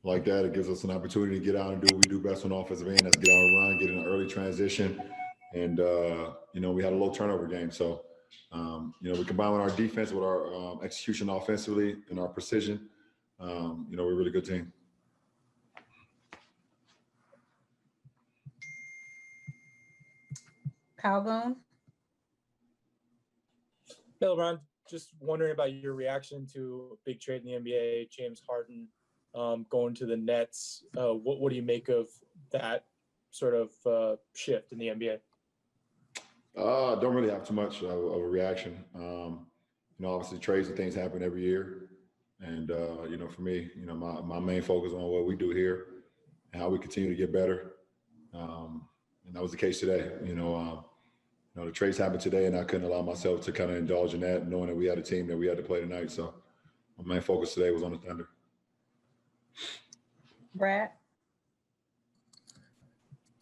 like that. It gives us an opportunity to get out and do what we do best on the offensive end. That's get out and run, get in an early transition, and we had a low turnover game. So we combine with our defense with our execution offensively and our precision. We're a really good team. Calhoun? Hey, LeBron, just wondering about your reaction to a big trade in the NBA, James Harden going to the Nets. What do you make of that sort of shift in the NBA? Don't really have too much of a reaction. Obviously trades and things happen every year. And, for me, my main focus on what we do here and how we continue to get better. And that was the case today. The trades happened today, and I couldn't allow myself to kind of indulge in that, knowing that we had a team that we had to play tonight. So my main focus today was on the Thunder. Brad?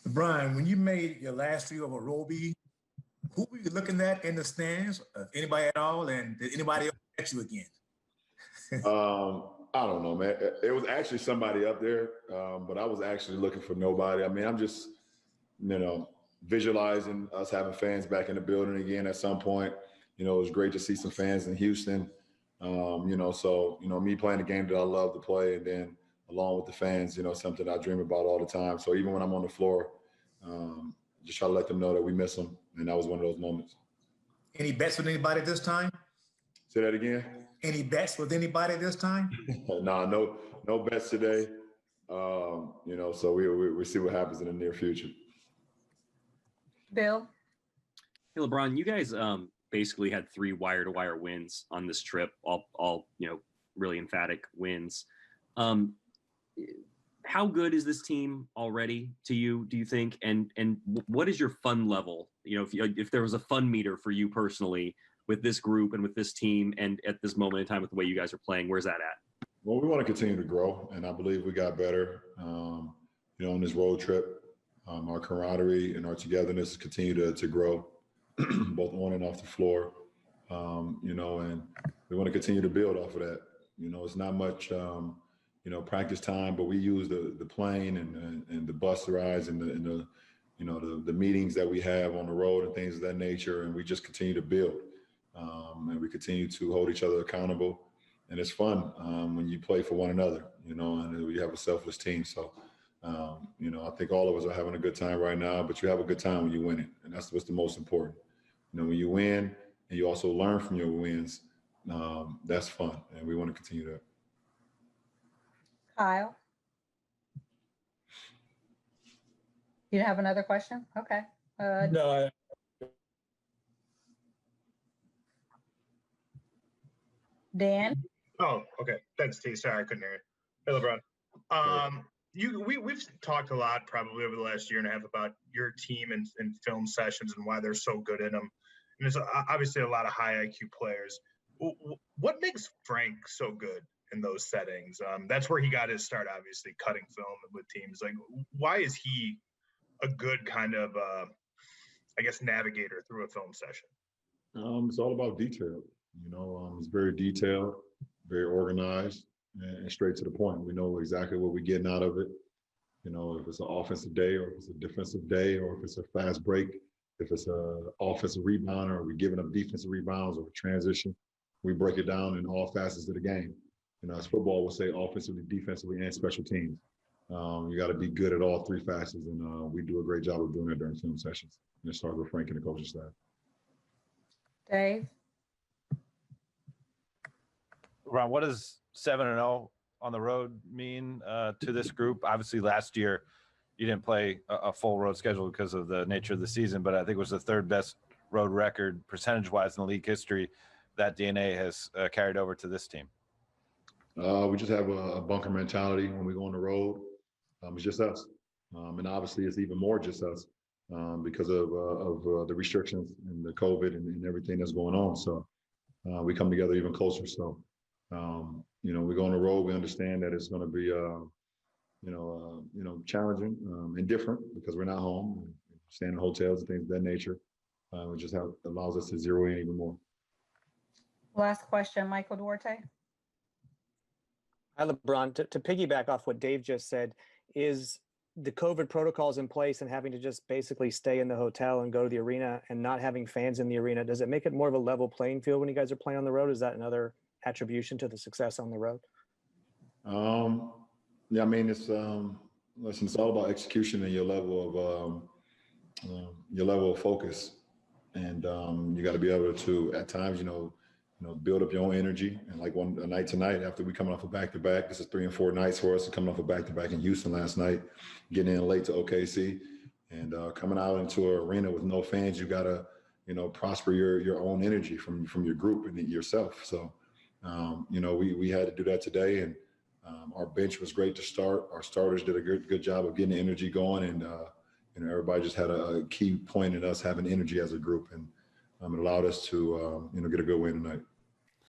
Brian, when you made your last three over Roby, who were you looking at in the stands? Anybody at all? And did anybody else catch you again? I don't know, man. It was actually somebody up there, but I was actually looking for nobody. I mean, I'm just, visualizing us having fans back in the building again at some point. It was great to see some fans in Houston. Me playing the game that I love to play, and then along with the fans, something I dream about all the time. So even when I'm on the floor, just try to let them know that we miss them. And that was one of those moments. Any bets with anybody this time? Say that again? Any bets with anybody this time? No bets today. So we see what happens in the near future. Bill? Hey, LeBron, you guys basically had 3 wire-to-wire wins on this trip, all really emphatic wins. How good is this team already to you, do you think? And what is your fun level? If there was a fun meter for you personally with this group and with this team and at this moment in time with the way you guys are playing, where's that at? Well, we want to continue to grow, and I believe we got better, on this road trip. Our camaraderie and our togetherness continue to grow, both on and off the floor, and we want to continue to build off of that. It's not much, practice time, but we use the plane and the bus rides and the meetings that we have on the road and things of that nature, and we just continue to build, and we continue to hold each other accountable, and it's fun when you play for one another, and we have a selfless team. So. I think all of us are having a good time right now, but you have a good time when you win it. And that's what's the most important. When you win and you also learn from your wins, that's fun. And we want to continue that. Kyle? You have another question? Okay. No. Dan? Oh, okay. Thanks, T. Sorry, I couldn't hear you. Hey, LeBron. We've talked a lot probably over the last year and a half about your team and film sessions and why they're so good in them. And there's obviously a lot of high IQ players. What makes Frank so good in those settings? That's where he got his start, obviously, cutting film with teams. Like, why is he a good kind of, navigator through a film session? It's all about detail. It's very detailed, very organized. And straight to the point. We know exactly what we're getting out of it. If it's an offensive day or if it's a defensive day or if it's a fast break, if it's an offensive rebound or we're giving up defensive rebounds or transition, we break it down in all facets of the game. As football will say, offensively, defensively, and special teams. You got to be good at all 3 facets, and we do a great job of doing that during film sessions. And it starts with Frank and the coaching staff. Dave? Ron, what does 7-0 on the road mean to this group? Obviously, last year you didn't play a full road schedule because of the nature of the season, but I think it was the 3rd best road record percentage-wise in the league history. That DNA has carried over to this team. We just have a bunker mentality when we go on the road. It's just us, and obviously it's even more just us because of the restrictions and the COVID and everything that's going on. So we come together even closer. So. We go on the road. We understand that it's going to be, challenging and different because we're not home, staying in hotels and things of that nature. It just allows us to zero in even more. Last question, Michael Duarte. Hi, LeBron. To piggyback off what Dave just said, is the COVID protocols in place and having to just basically stay in the hotel and go to the arena and not having fans in the arena, does it make it more of a level playing field when you guys are playing on the road? Is that another attribution to the success on the road? Yeah, I mean, listen, it's all about execution and your level of focus. And you got to be able to, at times, build up your own energy. And like a night tonight, after we coming off a back-to-back, this is 3 and 4 nights for us, coming off a back-to-back in Houston last night, getting in late to OKC, and coming out into an arena with no fans, you got to, prosper your own energy from your group and yourself. So, we had to do that today, and our bench was great to start. Our starters did a good job of getting the energy going, and everybody just had a key point in us having energy as a group, and it allowed us to get a good win tonight.